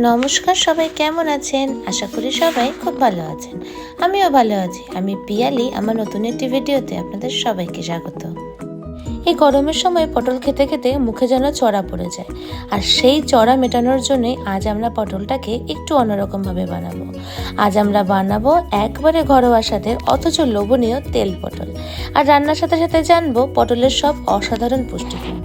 নমস্কার, সবাই কেমন আছেন? আশা করি সবাই খুব ভালো আছেন। আমিও ভালো আছি। আমি পিয়ালি। আমার নতুন একটি ভিডিওতে আপনাদের সবাইকে স্বাগত। এই গরমের সময় পটল খেতে খেতে মুখে যেন চড়া পড়ে যায়, আর সেই চড়া মেটানোর জন্যই আজ আমরা পটলটাকে একটু অন্যরকমভাবে বানাবো। আজ আমরা বানাবো একবারে ঘরোয়া স্বাদের অথচ লোভনীয় তেল পটল। আর রান্নার সাথে সাথে জানবো পটলের সব অসাধারণ পুষ্টিগুণ।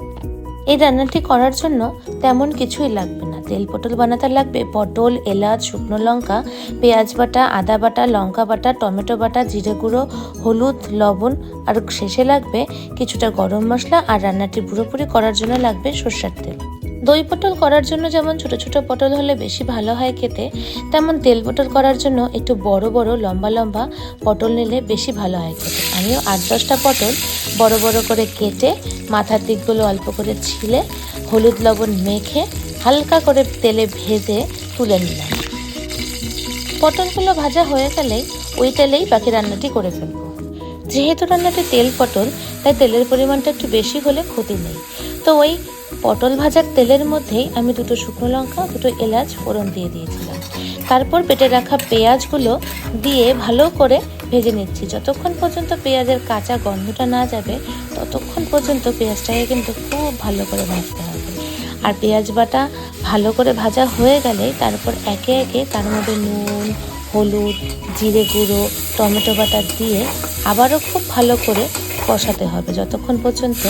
এই রান্নাটি করার জন্য তেমন কিছুই লাগবে না। তেল পটল বানাতে লাগবে পটল, এলাচ, শুকনো লঙ্কা, পেঁয়াজ বাটা, আদা বাটা, লঙ্কা বাটা, টমেটো বাটা, জিরে গুঁড়ো, হলুদ, লবণ, আর শেষে লাগবে কিছুটা গরম মশলা। আর রান্নাটি পুরোপুরি করার জন্য লাগবে সর্ষের তেল। দই পটল করার জন্য যেমন ছোট ছোট পটল হলে বেশি ভালো হয় খেতে, তেমন তেল পটল করার জন্য একটু বড় বড় লম্বা লম্বা পটল নিলে বেশি ভালো হয় খেতে। আমিও 8-10টা পটল বড় বড় করে কেটে মাথার দিকগুলো অল্প করে ছিলে হলুদ লবণ মেখে হালকা করে তেলে ভেজে তুলে নিলাম। পটলগুলো ভাজা হয়ে গেলেই ওই তেলেই বাকি রান্নাটি করে ফেলবো। যেহেতু রান্নাটি তেল পটল, তাই তেলের পরিমাণটা একটু বেশি হলে ক্ষতি নেই। তো ওই পটল ভাজার তেলের মধ্যেই আমি 2টো শুকনো লঙ্কা, 2টো এলাচ ফোড়ন দিয়ে দিয়েছিলাম। তারপর বেটে রাখা পেঁয়াজগুলো দিয়ে ভালো করে ভেজে নিচ্ছি। যতক্ষণ পর্যন্ত পেঁয়াজের কাঁচা গন্ধটা না যাবে ততক্ষণ পর্যন্ত পেঁয়াজটাকে কিন্তু খুব ভালো করে ভাজতে হবে। আর পেঁয়াজ বাটা ভালো করে ভাজা হয়ে গেলে তারপর একে একে তার মধ্যে নুন, হলুদ, জিরে গুঁড়ো, টমেটো বাটা দিয়ে আবারও খুব ভালো করে কষাতে হবে যতক্ষণ পর্যন্ত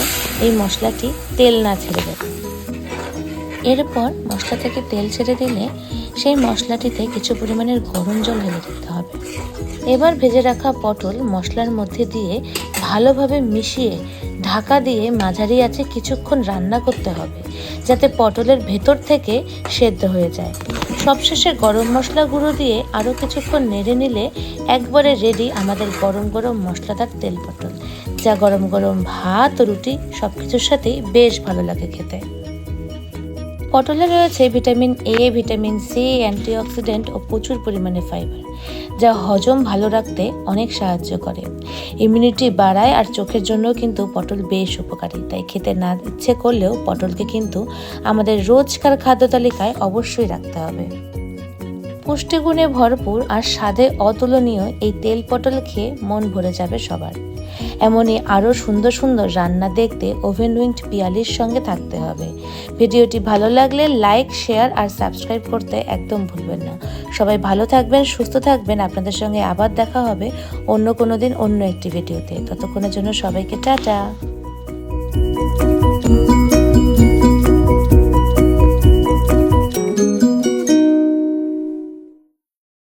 এই মশলাটি তেল না ছেড়ে দেবে। এরপর মশলা থেকে তেল ছেড়ে দিলে সেই মশলাটিতে কিছু পরিমাণের গরম জল ঢেলে দিতে হবে। এবার ভেজে রাখা পটল মশলার মধ্যে দিয়ে ভালোভাবে মিশিয়ে ঢাকা দিয়ে মাঝারি আঁচে কিছুক্ষণ রান্না করতে হবে, যাতে পটলের ভেতর থেকে সেদ্ধ হয়ে যায়। সবশেষে গরম মশলা গুঁড়ো দিয়ে আরও কিছুক্ষণ নেড়ে নিলে একবারে রেডি আমাদের গরম গরম মশলাদার তেল পটল, যা গরম গরম ভাত ও রুটি সব কিছুর সাথেই বেশ ভালো লাগে খেতে। পটলে রয়েছে vitamin A, vitamin C, antioxidant ও প্রচুর পরিমাণে ফাইবার, যা হজম ভালো রাখতে অনেক সাহায্য করে, ইমিউনিটি বাড়ায়। আর চোখের জন্যও কিন্তু পটল বেশ উপকারী। তাই খেতে না ইচ্ছে করলেও পটলকে কিন্তু আমাদের রোজকার খাদ্য তালিকায় অবশ্যই রাখতে হবে। পুষ্টিগুণে ভরপুর আর স্বাদে অতুলনীয় এই তেল পটল খেয়ে মন ভরে যাবে সবার। এমনই আরও সুন্দর সুন্দর রান্না দেখতে ওভেন উইংড পিয়ালির সঙ্গে থাকতে হবে। ভিডিওটি ভালো লাগলে লাইক, শেয়ার আর সাবস্ক্রাইব করতে একদম ভুলবেন না। সবাই ভালো থাকবেন, সুস্থ থাকবেন। আপনাদের সঙ্গে আবার দেখা হবে অন্য কোনো দিন অন্য একটি ভিডিওতে। ততক্ষণের জন্য সবাইকে টাটা।